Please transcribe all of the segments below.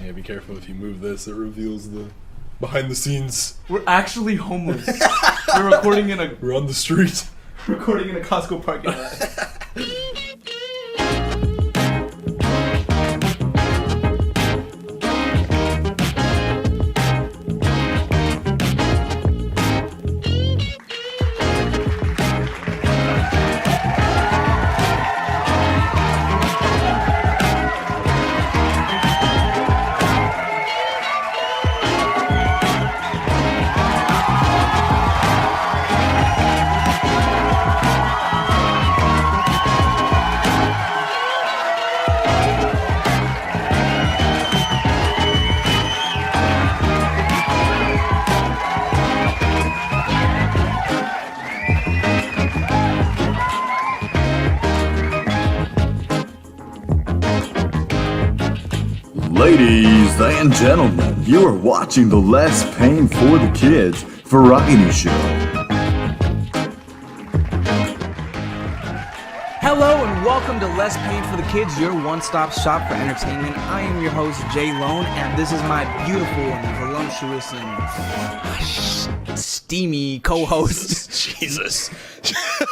Yeah, be careful if you move this. It reveals the behind the scenes. We're actually homeless. We're recording in a... We're on the street. Recording in a Costco parking lot. Ladies and gentlemen, you are watching the Less Pain for the Kids variety show. Hello and welcome to Less Pain for the Kids, your one-stop shop for entertainment. I am your host, Jay Lone, and this is my beautiful and voluptuous and steamy co-host. Jesus.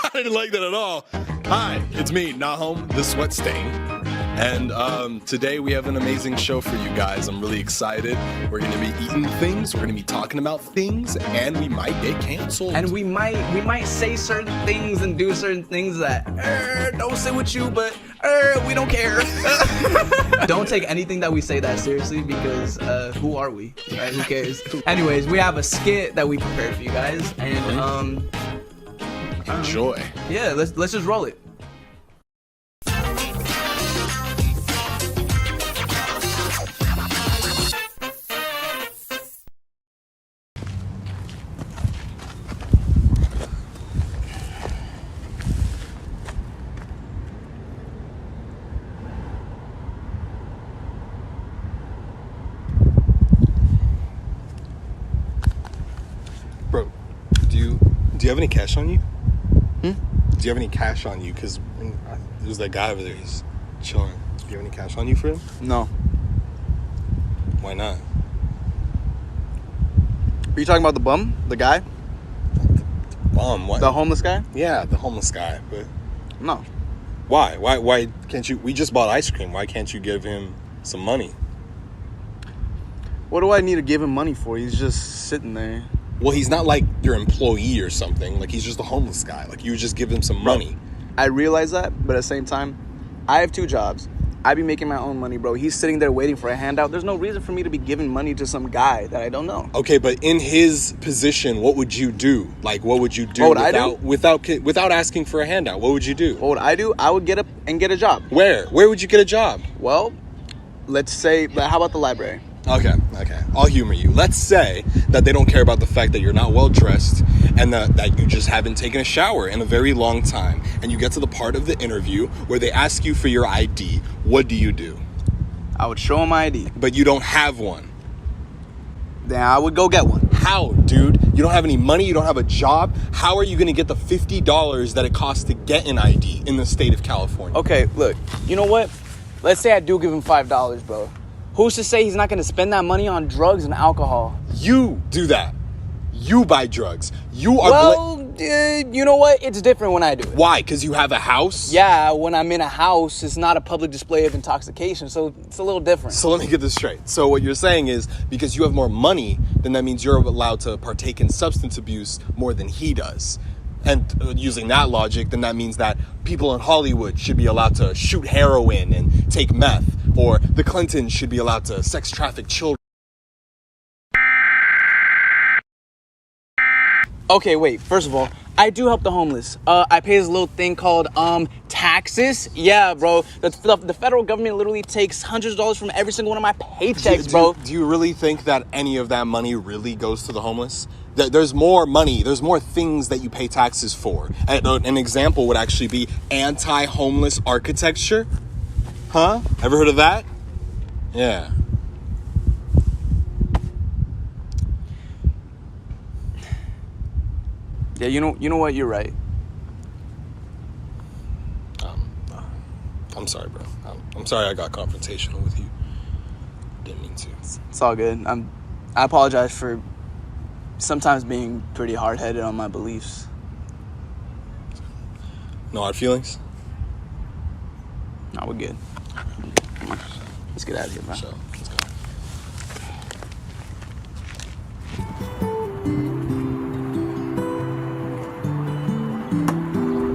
I didn't like that at all. Hi, it's me, Nahum, the sweat stain. And today we have an amazing show for you guys. I'm really excited. We're going to be eating things, we're going to be talking about things, and we might get canceled. And we might say certain things and do certain things that don't sit with you, but we don't care. Don't take anything that we say that seriously, because who are we? Right? Who cares? Anyways, we have a skit that we prepared for you guys, and enjoy. Yeah, let's just roll it. Bro, do you have any cash on you? Do you have any cash on you? Because there's that guy over there, he's chilling. Do you have any cash on you for him? No. Why not? Are you talking about the bum? The guy? Bum? What? The homeless guy? Yeah, the homeless guy. But No. why? Why can't you? We just bought ice cream. Why can't you give him some money? What do I need to give him money for? He's just sitting there. Well, he's not like your employee or something. Like, he's just a homeless guy. Like, you would just give him some money. I realize that, but at the same time, I have two jobs. I be making my own money, bro. He's sitting there waiting for a handout. There's no reason for me to be giving money to some guy that I don't know. Okay, but in his position, what would you do? Like, what would you do, without asking for a handout? What would you do? What would I do? I would get up and get a job. Where would you get a job? Well, let's say, how about the library? Okay. I'll humor you. Let's say that they don't care about the fact that you're not well dressed and that you just haven't taken a shower in a very long time. And you get to the part of the interview where they ask you for your ID. What do you do? I would show him my ID. But you don't have one. Then I would go get one. How, dude? You don't have any money, you don't have a job. How are you going to get the $50 that it costs to get an ID in the state of California? Okay, look, you know what? Let's say I do give him $5, bro. Who's to say he's not going to spend that money on drugs and alcohol? You do that. You buy drugs. You are... Well, you know what? It's different when I do it. Why? Because you have a house? Yeah, when I'm in a house, it's not a public display of intoxication, so it's a little different. So let me get this straight. So what you're saying is, because you have more money, then that means you're allowed to partake in substance abuse more than he does. And using that logic, then that means that people in Hollywood should be allowed to shoot heroin and take meth, or the Clintons should be allowed to sex traffic children. Okay, wait. First of all, I do help the homeless. I pay this little thing called taxes. Yeah, bro. The federal government literally takes hundreds of dollars from every single one of my paychecks, bro. Do you really think that any of that money really goes to the homeless? There's more money. There's more things that you pay taxes for. An example would actually be anti-homeless architecture. Huh? Ever heard of that? Yeah. Yeah, you know what? You're right. I'm sorry, bro. I'm sorry I got confrontational with you. Didn't mean to. It's all good. I apologize for sometimes being pretty hard-headed on my beliefs. No hard feelings? No, we're good. Come on. Let's get out of here, bro. So, let's go.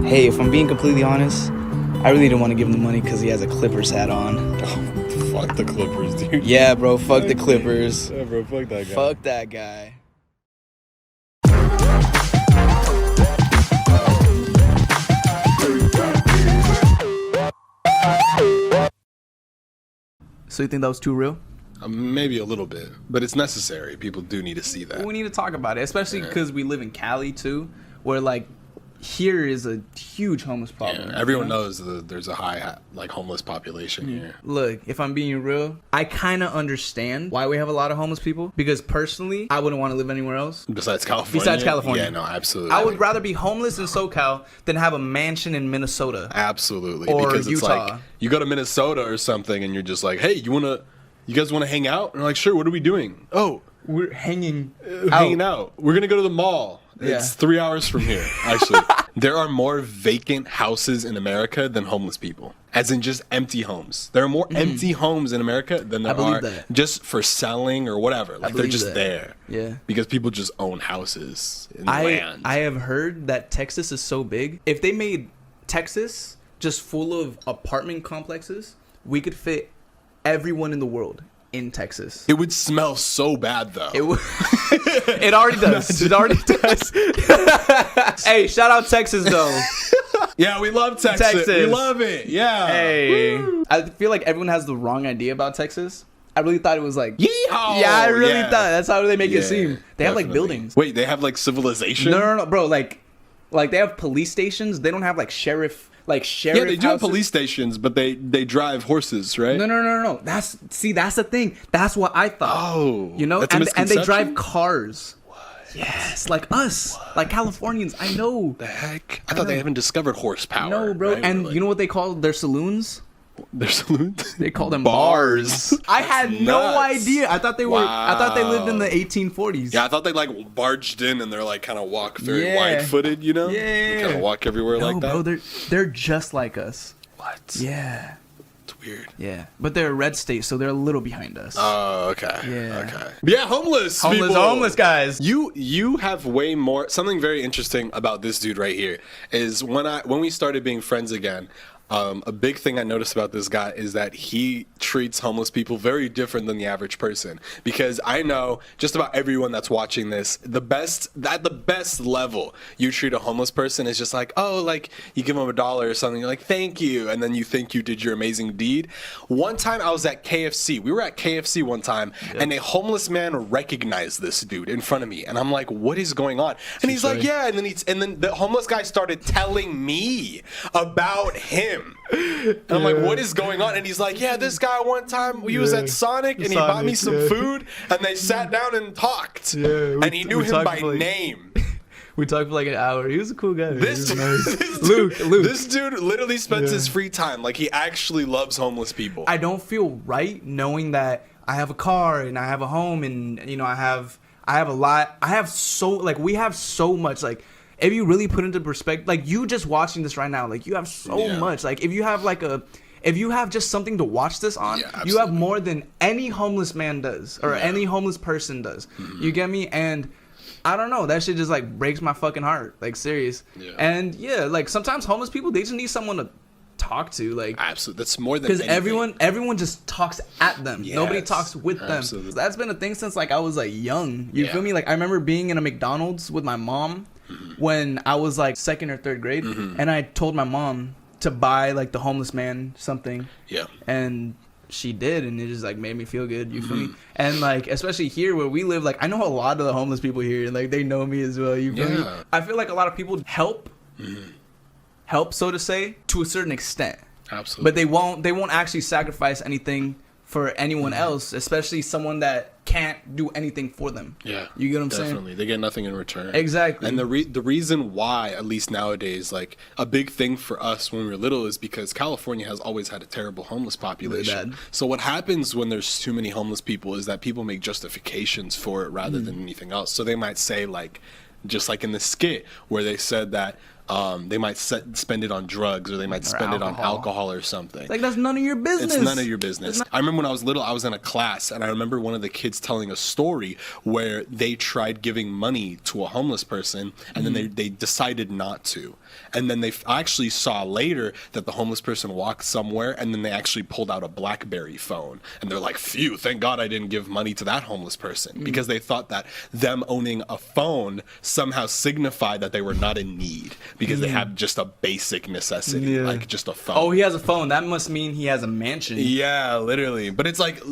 Hey, if I'm being completely honest, I really didn't want to give him the money because he has a Clippers hat on. Oh, fuck the Clippers, dude. Yeah, bro, fuck the Clippers. Yeah, bro, fuck that guy. Fuck that guy. So you think that was too real? Maybe a little bit, but it's necessary. People do need to see that. We need to talk about it, especially because we live in Cali too, where like here is a huge homeless problem. Yeah, everyone knows that there's a high homeless population here. Look, if I'm being real, I kind of understand why we have a lot of homeless people, because personally, I wouldn't want to live anywhere else. Besides California? Besides California. Yeah, no, absolutely. I would rather be homeless in SoCal than have a mansion in Minnesota. Absolutely. Or because it's Utah. like, you go to Minnesota or something and you're just like, hey, you guys want to hang out? And they're like, sure, what are we doing? Oh, We're hanging out. We're going to go to the mall. Yeah. It's 3 hours from here, actually. There are more vacant houses in America than homeless people, as in just empty homes. There are more empty homes in America than there are just for selling or whatever. Like, they're just there. Yeah. Because people just own houses and land. I have heard that Texas is so big. If they made Texas just full of apartment complexes, we could fit everyone in the world in Texas. It would smell so bad, though. It already does. It already does. Hey, shout out Texas, though. Yeah, we love Texas. We love it. Yeah. Hey. Woo. I feel like everyone has the wrong idea about Texas. I really thought it was like... Yeehaw! Yeah, I really thought. That's how they make it seem. They have, like, buildings. Wait, they have, like, civilization? No, bro. Like they have police stations. They don't have, like, sheriff... Yeah, they do have police stations, but they drive horses, right? No. That's the thing. That's what I thought. Oh, you know, that's a and misconception? they drive cars. What? Yes, like us, like Californians. I know. The heck? I thought they haven't discovered horsepower. No, bro. Right? And you know what they call their saloons? Their saloons? They call them bars. I had no idea. I thought they were. I thought they lived in the 1840s. Yeah, I thought they like barged in and they're like kind of walk very wide-footed, you know? Yeah. Kind of walk everywhere like that. Bro, they're just like us. What? Yeah. It's weird. Yeah, but they're a red state, so they're a little behind us. Oh, okay. Yeah. Okay. But yeah, homeless guys. You have way more. Something very interesting about this dude right here is when we started being friends again. A big thing I noticed about this guy is that he treats homeless people very different than the average person. Because I know just about everyone that's watching this, at the best level, you treat a homeless person is just like, oh, like you give them $1 or something, you're like, thank you, and then you think you did your amazing deed. One time I was at KFC. We were at KFC one time, and a homeless man recognized this dude in front of me, and I'm like, what is going on? And he's like, yeah, and then the homeless guy started telling me about him. And I'm like, what is going on? And he's like, yeah, this guy one time, he was at Sonic and he bought me some food and they sat down and talked. Yeah, and he knew him by name. We talked for like an hour. He was a cool guy. This Luke. This dude literally spends his free time. Like, he actually loves homeless people. I don't feel right knowing that I have a car and I have a home and, you know, I have a lot. We have so much, like, if you really put into perspective, like you just watching this right now, like you have so much. Like if you have just something to watch this on, you have more than any homeless man does or any homeless person does. Mm-hmm. You get me? And I don't know, that shit just like breaks my fucking heart. Like serious. Yeah. And yeah, like sometimes homeless people, they just need someone to talk to. Like absolutely, that's more than because everyone just talks at them. Yes. Nobody talks with them. That's been a thing since like I was like young. You feel me? Like I remember being in a McDonald's with my mom. When I was like 2nd or 3rd grade, and I told my mom to buy like the homeless man something. Yeah. And she did, and it just like made me feel good. You feel me? And like especially here where we live, like I know a lot of the homeless people here, and like they know me as well. You feel me? I feel like a lot of people help, so to say, to a certain extent. Absolutely. But they won't actually sacrifice anything for anyone else, especially someone that can't do anything for them. Yeah, you get what I'm saying? Definitely, they get nothing in return. Exactly. And the reason why, at least nowadays, like a big thing for us when we were little is because California has always had a terrible homeless population. Really bad. So what happens when there's too many homeless people is that people make justifications for it rather than anything else. So they might say, like, just like in the skit where they said that they might spend it on drugs, or they might spend it on alcohol or something. Like, that's none of your business. It's none of your business. I remember when I was little, I was in a class, and I remember one of the kids telling a story where they tried giving money to a homeless person, and then they decided not to. And then they actually saw later that the homeless person walked somewhere, and then they actually pulled out a BlackBerry phone. And they're like, phew, thank God I didn't give money to that homeless person. Because they thought that them owning a phone somehow signified that they were not in need. Because they have just a basic necessity, like just a phone. Oh, he has a phone. That must mean he has a mansion. Yeah, literally. But it's like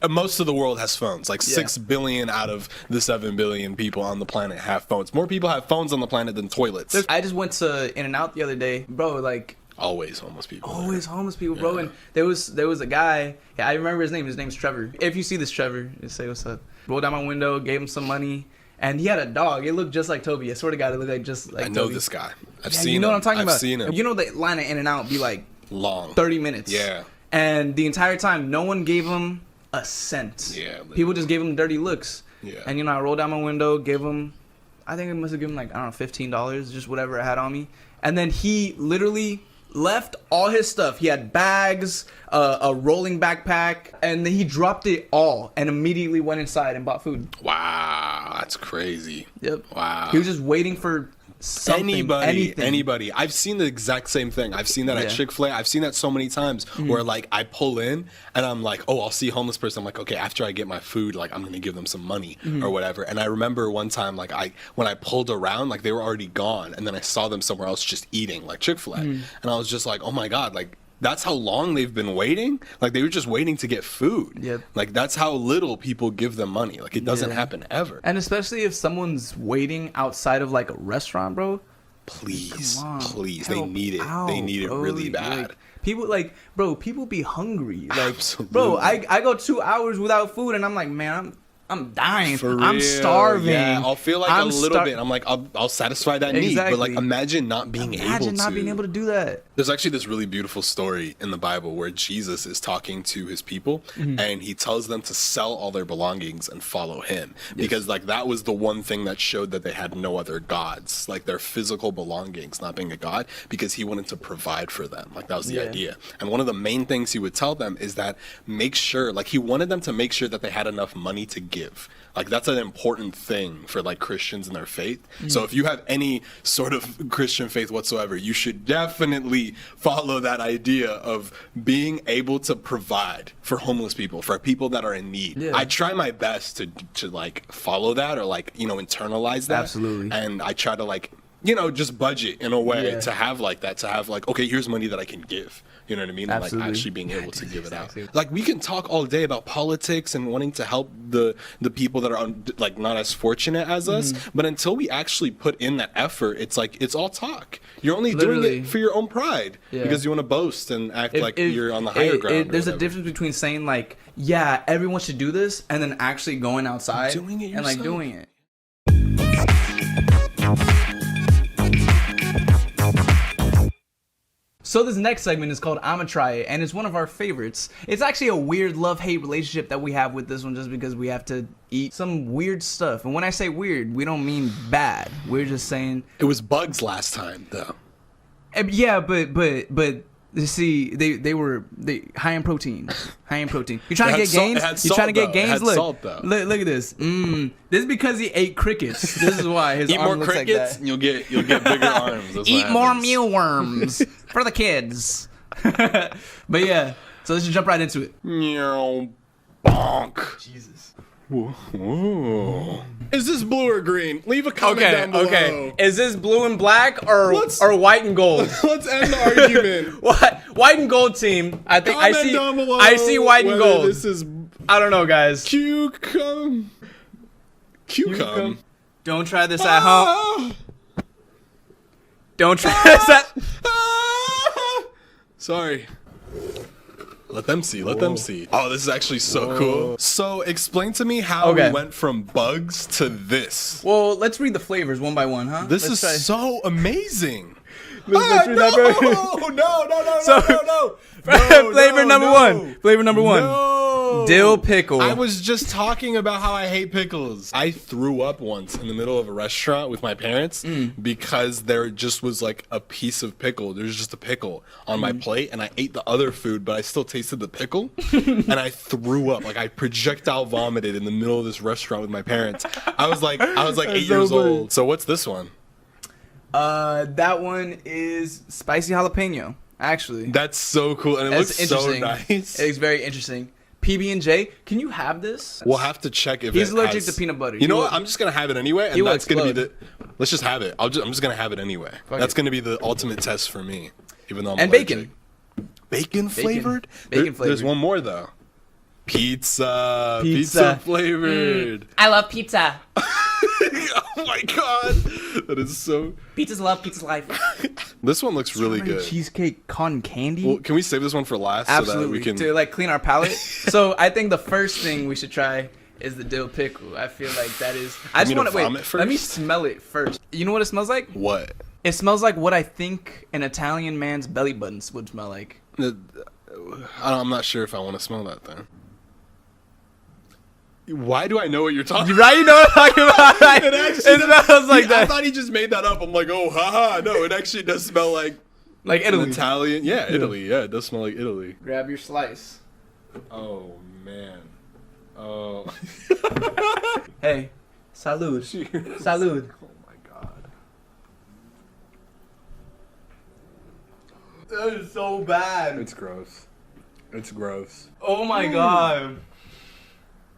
most of the world has phones. Like 6 billion out of the 7 billion people on the planet have phones. More people have phones on the planet than toilets. I just went to In-N-Out the other day, bro. Like, always homeless people. Always homeless people, bro. And there was a guy. Yeah, I remember his name. His name's Trevor. If you see this Trevor, just say what's up. Rolled down my window, gave him some money. And he had a dog. It looked just like Toby. I swear to God, it looked like just like Toby. I know this guy. I've seen him. You know what I'm talking about? I've seen him. You know the line of In-N-Out be like long, 30 minutes. Yeah. And the entire time, no one gave him a cent. Yeah. Literally. People just gave him dirty looks. Yeah. And I rolled down my window, gave him, I think I must have given him like, I don't know, $15, just whatever I had on me. And then he literally left all his stuff. He had bags, a rolling backpack, and then he dropped it all and immediately went inside and bought food. Wow, that's crazy. Yep. Wow. He was just waiting for something, anybody. I've seen the exact same thing. I've seen that at Chick-fil-A. I've seen that so many times where like I pull in and I'm like, oh, I'll see a homeless person. I'm like, okay, after I get my food, like I'm gonna give them some money or whatever. And I remember one time like when I pulled around, like they were already gone, and then I saw them somewhere else just eating, like Chick-fil-A. And I was just like, oh my God, like that's how long they've been waiting. Like they were just waiting to get food. Yep. Like that's how little people give them money. Like it doesn't happen ever. And especially if someone's waiting outside of like a restaurant, bro. Please, please, Help they need it. out, They need it bro. really bad. Like, people like, bro, people be hungry. Like, Absolutely. bro, I go 2 hours without food and I'm like, man, I'm dying. For I'm real. starving. Yeah, I'll feel like a little bit. I'm like, I'll satisfy that need. But like, imagine not being able to. Imagine not being able to do that. There's actually this really beautiful story in the Bible where Jesus is talking to his people and he tells them to sell all their belongings and follow him. Because like that was the one thing that showed that they had no other gods, like their physical belongings not being a god, because he wanted to provide for them. Like that was the idea. And one of the main things he would tell them is that make sure, like he wanted them to make sure that they had enough money to give. Like that's an important thing for like Christians in their faith. So if you have any sort of Christian faith whatsoever, you should definitely follow that idea of being able to provide for homeless people, for people that are in need. I try my best to like follow that or like, you know, internalize that. Absolutely. And I try to like, you know, just budget in a way to have like that, to have like, okay, here's money that I can give. You know what I mean? And like actually being able to give it out. Like we can talk all day about politics and wanting to help the people that are like not as fortunate as us, but until we actually put in that effort, it's like it's all talk. You're only doing it for your own pride because you want to boast and act like you're on the higher ground. There's a difference between saying like, yeah, everyone should do this, and then actually going outside doing it yourself. and like doing it. So this next segment is called I'ma Try It, and it's one of our favorites. It's actually a weird love-hate relationship that we have with this one just because we have to eat some weird stuff. And when I say weird, we don't mean bad. We're just saying... It was bugs last time, though. Yeah, but you see, they were high in protein. High in protein. You trying to get gains? You trying to get gains? Look at this. This is because he ate crickets. This is why his eat arm more looks crickets, like that. and you'll get bigger arms. That's Eat more mealworms for the kids. But yeah, so let's just jump right into it. Meow, bonk. Jesus. Whoa. Is this blue or green? Leave a comment down below. Okay. Is this blue and black or white and gold? Let's end the argument. What? White and gold team. I think Comment down below I see white and gold. This is I don't know, guys. Cucum. Don't try this at home. Don't try this at... Sorry. Let them see. Let them see. Oh, this is actually so cool. So explain to me how Okay. we went from bugs to this. Well, let's read the flavors one by one, huh? This Let's is try. so amazing. Let's read that first. No. So- No, Flavor number no. one. Flavor number one. No. Dill pickle. I was just talking about how I hate pickles. I threw up once in the middle of a restaurant with my parents because there just was like a piece of pickle. There's just a pickle on my plate, and I ate the other food, but I still tasted the pickle, and I threw up. Like I projectile vomited in the middle of this restaurant with my parents. I was like 8 years so funny. old. So what's this one? That one is spicy jalapeno. Actually, That's so cool, and it that's looks so interesting. nice. It's very interesting. PB&J, can you have this? We'll have to check if He's it allergic has- to peanut butter. You know He what? will- I'm just gonna have it anyway, he and will that's gonna be the. explode. Let's just have it. I'm just gonna have it anyway. That's gonna be the ultimate test for me, even though I'm And allergic. bacon. Bacon flavored. Bacon There's flavored. one more though. Pizza Pizza. flavored. I love pizza. Oh my god, that is so. Pizza's love, pizza's life. This one looks really good. Cheesecake cotton candy. Well, can we save this one for last Absolutely. so that we can? To like clean our palate. So I think the first thing we should try is the dill pickle. I feel like that is. I just me to want to wait. vomit Let me first? smell it first. You know what it smells like? What? It smells like what I think an Italian man's belly buttons would smell like. I'm not sure if I want to smell that then. Why do I know what you're talking? Right? You know what I'm talking about? Right? It actually It smells like I that. thought he just made that up. I'm like, oh, haha. No, it actually does smell like Like Italy. Italian. Yeah, Italy. Yeah, it does smell like Italy. Grab your slice. Oh man. Oh. Hey, salud. Salud. Oh my god. That is so bad. It's gross. It's gross. Oh my god.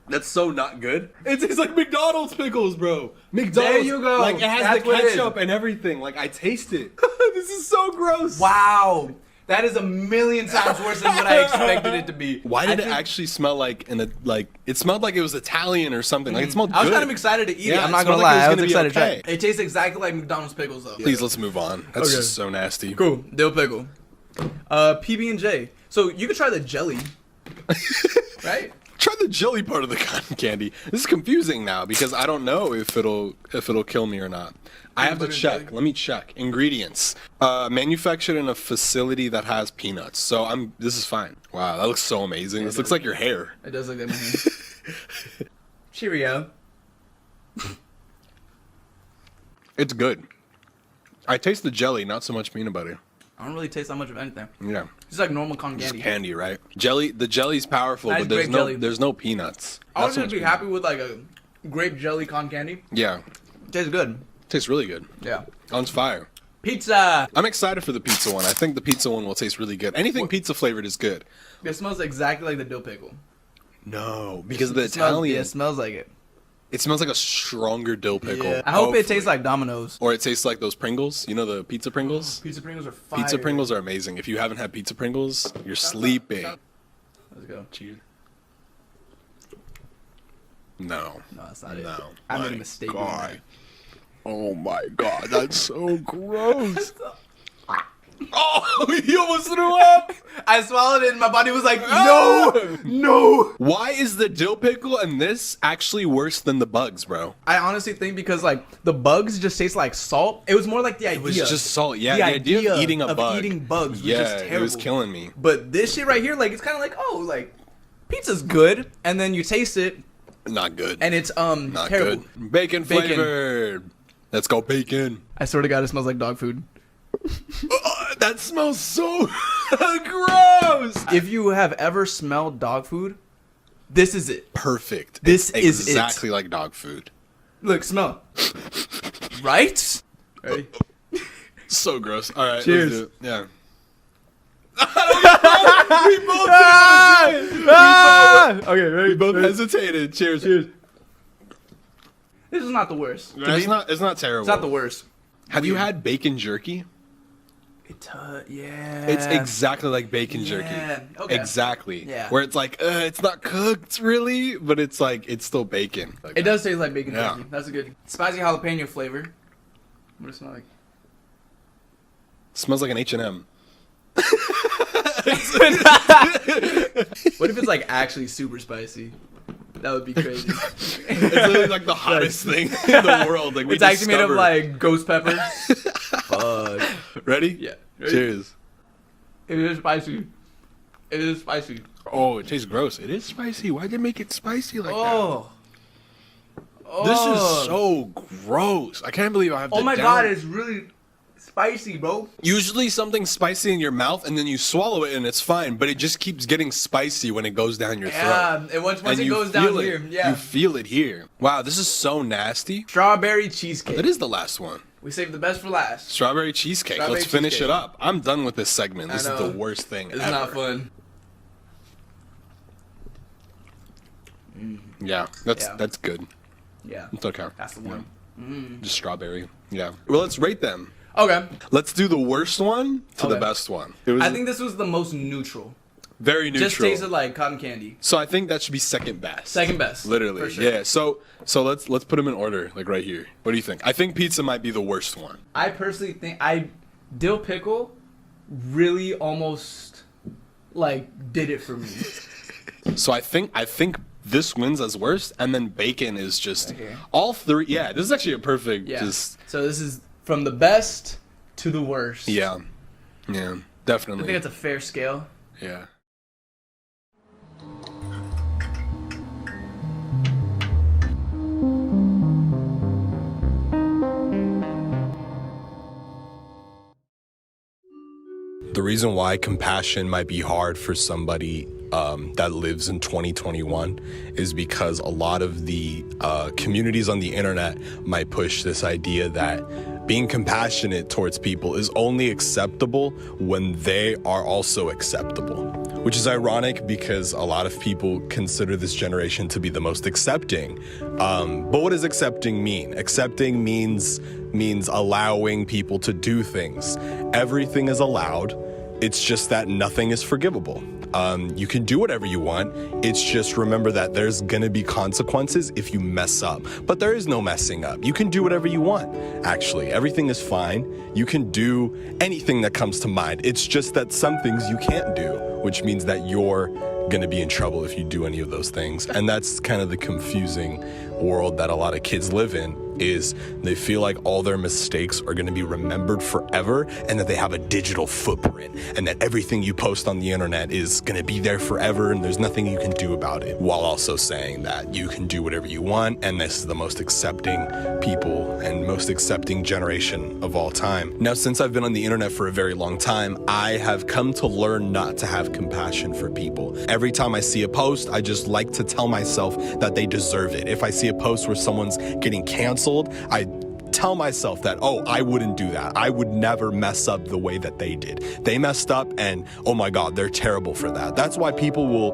That's so not good. It tastes like McDonald's pickles, bro. McDonald's. There you go. Like it has That's the what it is. ketchup and everything. Like I taste it. This is so gross. Wow. That is a million times worse than what I expected it to be. Why I did it think- actually smell like it smelled like it was Italian or something. Like it smelled good. I was kind of excited to eat it. Yeah, I'm it not gonna smelled like it lie. was I was gonna be excited to try okay. it. It tastes exactly like McDonald's pickles though. Please let's move on. That's Okay. just so nasty. Cool. Dill pickle. PB&J. So you could try the jelly. Right? Try the jelly part of the cotton candy. This is confusing now because I don't know if it'll kill me or not. I have to butter check. jelly? Let me check. Ingredients. Manufactured in a facility that has peanuts. So this is fine. Wow, that looks so amazing. This looks like your hair. It does look like my hand. Cheerio. It's good. I taste the jelly, not so much peanut butter. I don't really taste that much of anything. Yeah. It's like normal cotton It's candy. candy, right? Jelly. The jelly's powerful, Nice but there's grape no jelly. there's no peanuts. I Not would so just much be peanut. happy with like a grape jelly cotton candy. Yeah. Tastes good. Tastes really good. Yeah. On fire. Pizza. I'm excited for the pizza one. I think the pizza one will taste really good. Anything pizza flavored is good. It smells exactly like the dill pickle. No, because of the It smells- Italian. Yeah, it smells like it. It smells like a stronger dill pickle. Yeah. I hope it Hopefully. tastes like Domino's. Or it tastes like those Pringles. You know the pizza Pringles? Pizza Pringles are fire. Pizza Pringles are amazing. If you haven't had pizza Pringles, you're sleeping. Let's go. Cheers. No. No, that's not it. No. I made a My mistake. with God. that. Oh my god, that's so gross. Oh, you almost threw up. I swallowed it and my body was like, No! no. Why is the dill pickle and this actually worse than the bugs, bro? I honestly think because like the bugs just taste like salt. It was more like the idea. It was just salt. Yeah, the the idea of eating a of bug. eating bugs was Yeah, just it terrible. was killing me. But this shit right here, like it's kind of like, oh, like pizza's good, and then you taste it Not good. and it's Not terrible. good. Bacon Bacon. flavored. Let's go bacon. I swear to God, it smells like dog food. That smells so gross. If you have ever smelled dog food, this is it. Perfect. This It's is it. exactly like dog food. Look, smell. Right? Ready? So gross. All right. Cheers. Let's do it. Yeah. we both didn't Okay, ready? We both hesitated. Cheers. Cheers. This is not the worst. It's not terrible. It's not the worst. Have you had bacon jerky? Yeah. It's exactly like bacon jerky. Yeah, okay. Exactly. Yeah. Where it's like, it's not cooked really, but it's like, it's still bacon. Like It does taste like bacon Yeah. jerky. That's a good spicy jalapeno flavor. What does it smell like? Smells like an H&M. What if it's like actually super spicy? That would be crazy. It's literally like the hottest thing in the world. Like we It's actually made of discovered. like ghost peppers. Fuck. Ready? Yeah. Ready? Cheers. It is spicy. It is spicy. Oh, it tastes gross. It is spicy. Why'd they make it spicy like Oh. that? This is so gross. I can't believe I have to Oh my down- god, it's really spicy, bro. Usually something's spicy in your mouth and then you swallow it and it's fine, but it just keeps getting spicy when it goes down your throat. Yeah, and once And it you goes down feel it. here, yeah. You feel it here. Wow, this is so nasty. Strawberry cheesecake. That is the last one. We saved the best for last. Strawberry cheesecake. Strawberry Let's finish cheesecake. it up. I'm done with this segment. This is know. the worst thing It's ever. not fun. Yeah, Yeah. that's good. Yeah, It's okay. that's the one. Just strawberry. Yeah. Well, let's rate them. Okay. Let's do the worst one to the Okay. best one. It was I think this was the most neutral. very neutral. Just tasted like cotton candy. So I think that should be second best. Second best. Literally. For sure. Yeah. So let's put them in order, like right here. What do you think? I think pizza might be the worst one. I personally think dill pickle really almost like did it for me. So I think this wins as worst, and then bacon is just Okay. all three. Yeah, this is actually a perfect. Yeah. Just So this is from the best to the worst. yeah, I think definitely. it's a fair scale. Yeah. The reason why compassion might be hard for somebody that lives in 2021 is because a lot of the communities on the internet might push this idea that being compassionate towards people is only acceptable when they are also acceptable, which is ironic because a lot of people consider this generation to be the most accepting. But what does accepting mean? Accepting means allowing people to do things. Everything is allowed. It's just that nothing is forgivable. You can do whatever you want. It's just remember that there's gonna be consequences if you mess up. But there is no messing up. You can do whatever you want, actually. Everything is fine. You can do anything that comes to mind. It's just that some things you can't do, which means that you're gonna be in trouble if you do any of those things. And that's kind of the confusing world that a lot of kids live in, is they feel like all their mistakes are going to be remembered forever, and that they have a digital footprint, and that everything you post on the internet is going to be there forever and there's nothing you can do about it, while also saying that you can do whatever you want and this is the most accepting people and most accepting generation of all time. Now, since I've been on the internet for a very long time, I have come to learn not to have compassion for people. Every time I see a post, I just like to tell myself that they deserve it. If I see a post where someone's getting canceled, I tell myself that, oh, I wouldn't do that. I would never mess up the way that they did. They messed up and, oh my God, they're terrible for that. That's why people will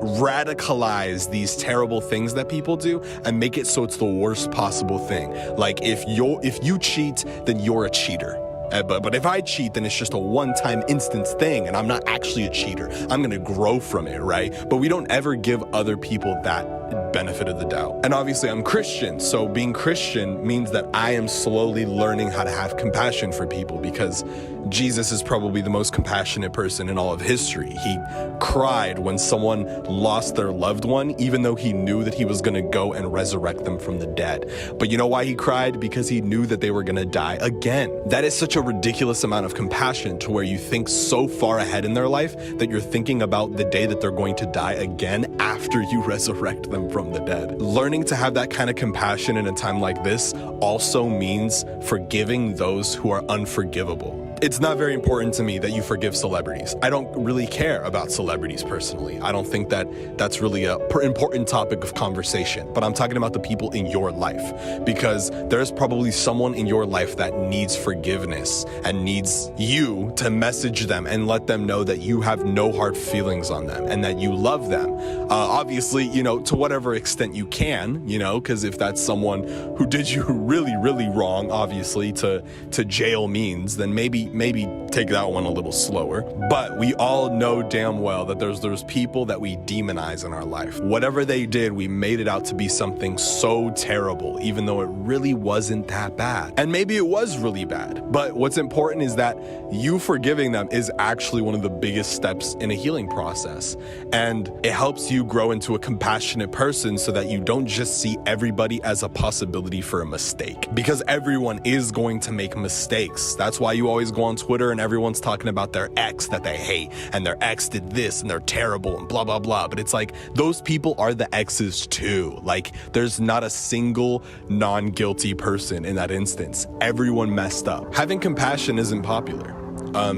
radicalize these terrible things that people do and make it so it's the worst possible thing. Like if you cheat, then you're a cheater. But if I cheat, then it's just a one-time instance thing and I'm not actually a cheater. I'm gonna grow from it, right? But we don't ever give other people that benefit of the doubt. And obviously I'm Christian, so being Christian means that I am slowly learning how to have compassion for people, because Jesus is probably the most compassionate person in all of history. He cried when someone lost their loved one, even though he knew that he was gonna go and resurrect them from the dead. But you know why he cried? Because he knew that they were gonna die again. That is such a ridiculous amount of compassion, to where you think so far ahead in their life that you're thinking about the day that they're going to die again after you resurrect them from the dead. Learning to have that kind of compassion in a time like this also means forgiving those who are unforgivable. It's not very important to me that you forgive celebrities. I don't really care about celebrities personally. I don't think that that's really a important topic of conversation, but I'm talking about the people in your life, because there's probably someone in your life that needs forgiveness and needs you to message them and let them know that you have no hard feelings on them and that you love them. Obviously, to whatever extent you can, because if that's someone who did you really, really wrong, obviously to jail means, then maybe maybe take that one a little slower. But we all know damn well that there's people that we demonize in our life. Whatever they did, we made it out to be something so terrible, even though it really wasn't that bad. And maybe it was really bad. But what's important is that you forgiving them is actually one of the biggest steps in a healing process. And it helps you grow into a compassionate person so that you don't just see everybody as a possibility for a mistake. Because everyone is going to make mistakes. That's why you always go on Twitter and everyone's talking about their ex that they hate, and their ex did this and they're terrible and blah, blah, blah. But it's like, those people are the exes too. Like, there's not a single non-guilty person in that instance. Everyone messed up. Having compassion isn't popular.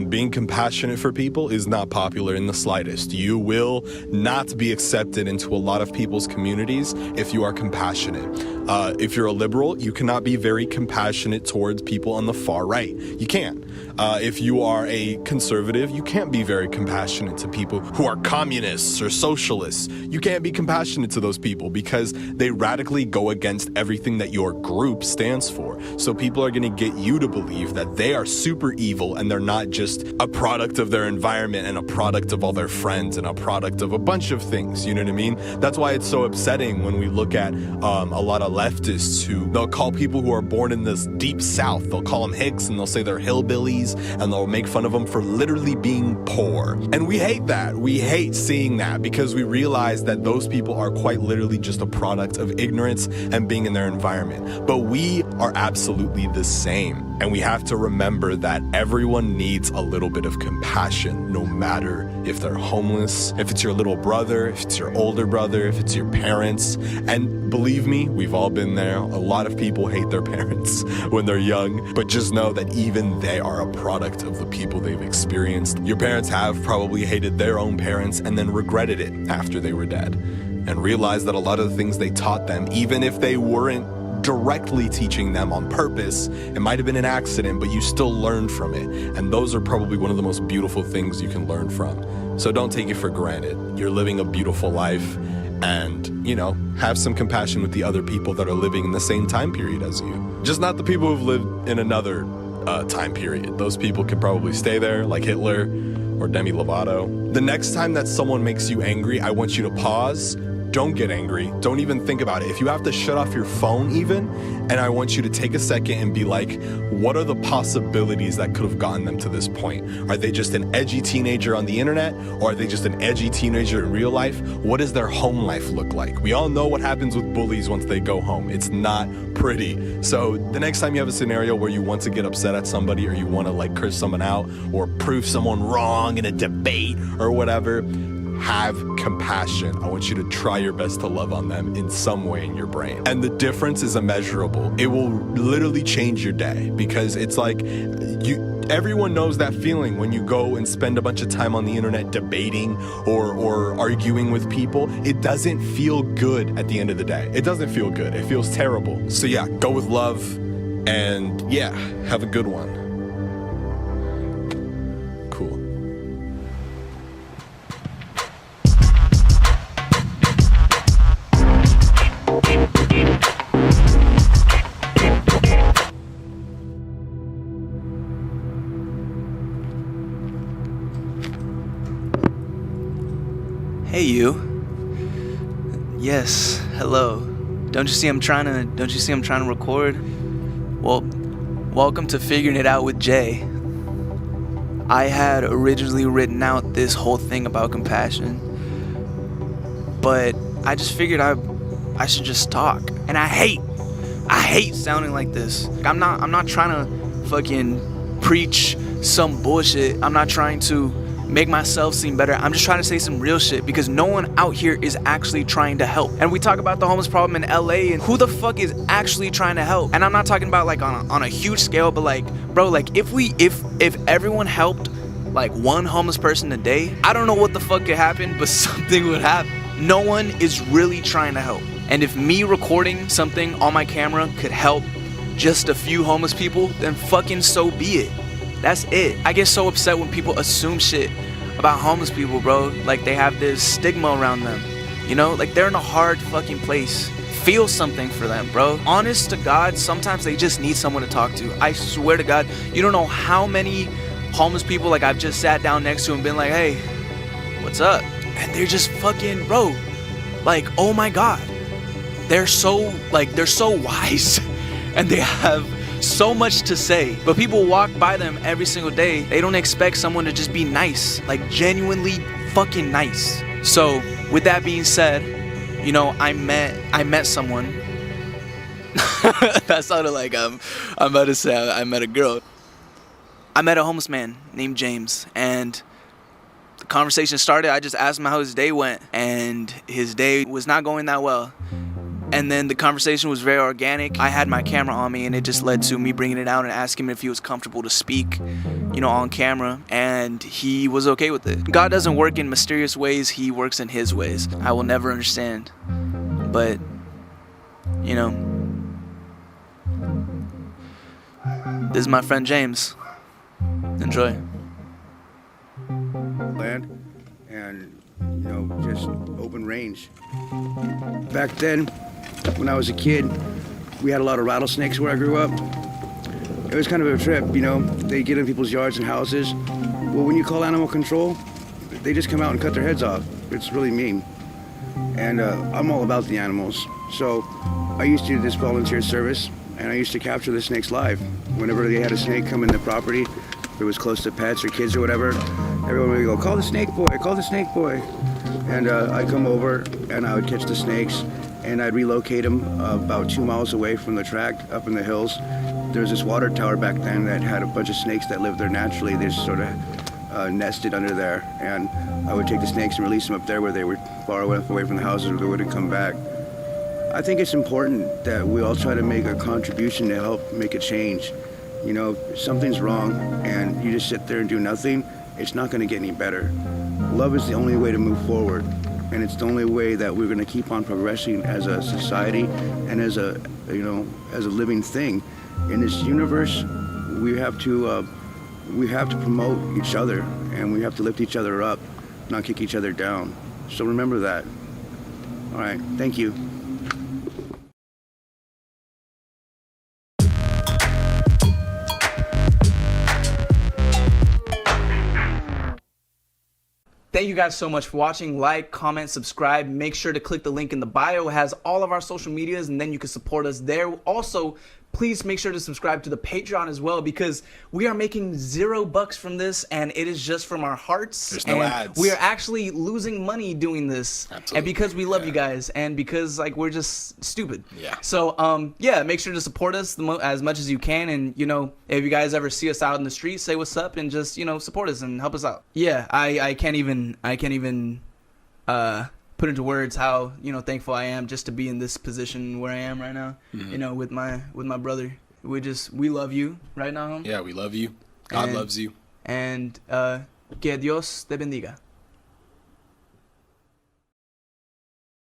Being compassionate for people is not popular in the slightest. You will not be accepted into a lot of people's communities if you are compassionate. If you're a liberal, you cannot be very compassionate towards people on the far right. You can't. If you are a conservative, you can't be very compassionate to people who are communists or socialists. You can't be compassionate to those people because they radically go against everything that your group stands for. So people are going to get you to believe that they are super evil and they're not just a product of their environment and a product of all their friends and a product of a bunch of things, you know what I mean? That's why it's so upsetting when we look at a lot of leftists who they'll call people who are born in this deep south, they'll call them hicks and they'll say they're hillbillies and they'll make fun of them for literally being poor. And we hate that. We hate seeing that because we realize that those people are quite literally just a product of ignorance and being in their environment. But we are absolutely the same. And we have to remember that everyone needs a little bit of compassion, no matter if they're homeless, if it's your little brother, if it's your older brother, if it's your parents. And believe me, we've all been there. A lot of people hate their parents when they're young, but just know that even they are a product of the people they've experienced. Your parents have probably hated their own parents and then regretted it after they were dead, and realized that a lot of the things they taught them, even if they weren't directly teaching them on purpose, it might have been an accident, but you still learned from it. And those are probably one of the most beautiful things you can learn from. So don't take it for granted. You're living a beautiful life, and, you know, have some compassion with the other people that are living in the same time period as you. Just not the people who've lived in another time period. Those people could probably stay there, like Hitler or Demi Lovato. The next time that someone makes you angry, I want you to pause. Don't get angry. Don't even think about it. If you have to shut off your phone even, and I want you to take a second and be like, what are the possibilities that could have gotten them to this point? Are they just an edgy teenager on the internet? Or are they just an edgy teenager in real life? What does their home life look like? We all know what happens with bullies once they go home. It's not pretty. So the next time you have a scenario where you want to get upset at somebody, or you want to like curse someone out or prove someone wrong in a debate or whatever, have compassion. I want you to try your best to love on them in some way in your brain. And the difference is immeasurable. It will literally change your day, because it's like everyone knows that feeling when you go and spend a bunch of time on the internet debating or arguing with people. It doesn't feel good at the end of the day. It doesn't feel good. It feels terrible. So yeah, go with love, and yeah, have a good one. Hey you. Yes, hello. Don't you see I'm trying to record? Well, welcome to Figuring It Out with Jay. I had originally written out this whole thing about compassion, but I just figured I should just talk. And I hate sounding like this. I'm not trying to fucking preach some bullshit. I'm not trying to make myself seem better. I'm just trying to say some real shit, because no one out here is actually trying to help. And we talk about the homeless problem in LA, and who the fuck is actually trying to help? And I'm not talking about like on a huge scale, but like, bro, like if everyone helped like one homeless person a day, I don't know what the fuck could happen, but something would happen. No one is really trying to help. And if me recording something on my camera could help just a few homeless people, then fucking so be it. That's it. I get so upset when people assume shit about homeless people, bro. Like they have this stigma around them, you know? Like they're in a hard fucking place. feel something for them, bro. Honest to God, sometimes they just need someone to talk to. I swear to God, you don't know how many homeless people like I've just sat down next to and been like, hey, what's up? And they're just fucking, bro, like, oh my God. They're so wise and they have so much to say, but people walk by them every single day. They don't expect someone to just be nice, like genuinely fucking nice. So with that being said, you know, I met someone. That sounded like I'm about to say I met a girl. I met a homeless man named James, and the conversation started. I just asked him how his day went, and his day was not going that well. And then the conversation was very organic. I had my camera on me, and it just led to me bringing it out and asking him if he was comfortable to speak, you know, on camera. And he was okay with it. God doesn't work in mysterious ways. He works in his ways. I will never understand. But, you know, this is my friend James. Enjoy. Land and, you know, just open range. Back then, when I was a kid, we had a lot of rattlesnakes where I grew up. It was kind of a trip, you know. They get in people's yards and houses. Well, when you call animal control, they just come out and cut their heads off. It's really mean. And I'm all about the animals. So I used to do this volunteer service, and I used to capture the snakes live. Whenever they had a snake come in the property, if it was close to pets or kids or whatever, everyone would go, call the snake boy, call the snake boy. And I'd come over and I would catch the snakes, and I'd relocate them about 2 miles away from the track up in the hills. There was this water tower back then that had a bunch of snakes that lived there naturally. They just sort of nested under there, and I would take the snakes and release them up there where they were far enough away from the houses where they wouldn't come back. I think it's important that we all try to make a contribution to help make a change. You know, if something's wrong and you just sit there and do nothing, it's not going to get any better. Love is the only way to move forward, and it's the only way that we're going to keep on progressing as a society and as a, you know, as a living thing. In this universe, we have to promote each other, and we have to lift each other up, not kick each other down. So remember that. All right, thank you. Thank you guys so much for watching. Like, comment, subscribe. Make sure to click the link in the bio. It has all of our social medias, and then you can support us there. Also, please make sure to subscribe to the Patreon as well, because we are making $0 from this, and it is just from our hearts. There's no ads. We are actually losing money doing this. Absolutely. And because we love you guys, and because like we're just stupid. Yeah. So yeah, make sure to support us as much as you can, and you know, if you guys ever see us out in the street, say what's up and just, you know, support us and help us out. Yeah, I can't even put into words how, you know, thankful I am just to be in this position where I am right now. You know, with my brother. We love you right now. Yeah, we love you. God loves you. And que Dios te bendiga.